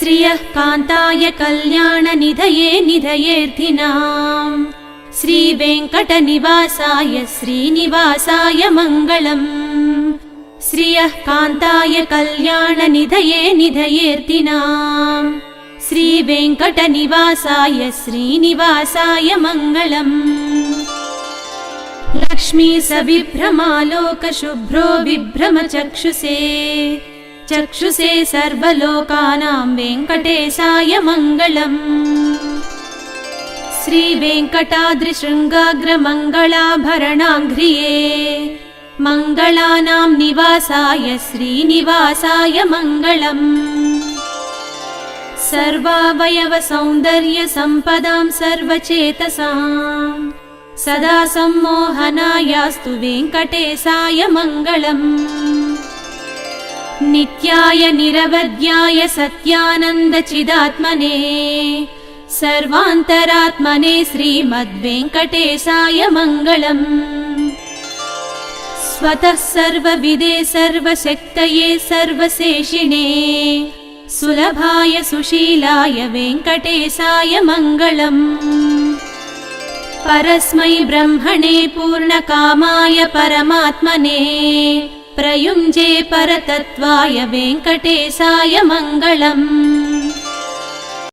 श्रियः कान्ताय कल्याणनिधये निधयेऽर्थिनाम् श्रीवेङ्कटनिवासाय श्रीनिवासाय मङ्गलम् श्रियः कान्ताय कल्याणनिधये निधयेऽर्थिनाम् श्रीवेङ्कटनिवासाय श्रीनिवासाय मङ्गलम् लक्ष्मी सविभ्रमालोकशुभ्रो विभ्रमचक्षुषे चक्षुषे सर्वलोकानां वेङ्कटेशाय मङ्गलम् श्रीवेङ्कटाद्रिशृङ्गाग्रमङ्गलाभरणाङ्घ्रिये मङ्गलानां निवासाय श्रीनिवासाय मङ्गलम् सर्वावयवसौन्दर्यसम्पदां सर्वचेतसां सदा सम्मोहनायास्तु वेङ्कटेशाय मङ्गलम् नित्याय निरवध्याय सत्यानन्दचिदात्मने सर्वान्तरात्मने श्रीमद्वेङ्कटेशाय मङ्गलम् स्वतः सर्वविदे सर्वशक्तये सर्वशेषिणे सुलभाय सुशीलाय वेङ्कटेशाय मङ्गलम् परस्मै ब्रह्मणे पूर्णकामाय परमात्मने प्रयुञ्जे परतत्त्वाय वेङ्कटेशाय मङ्गलम्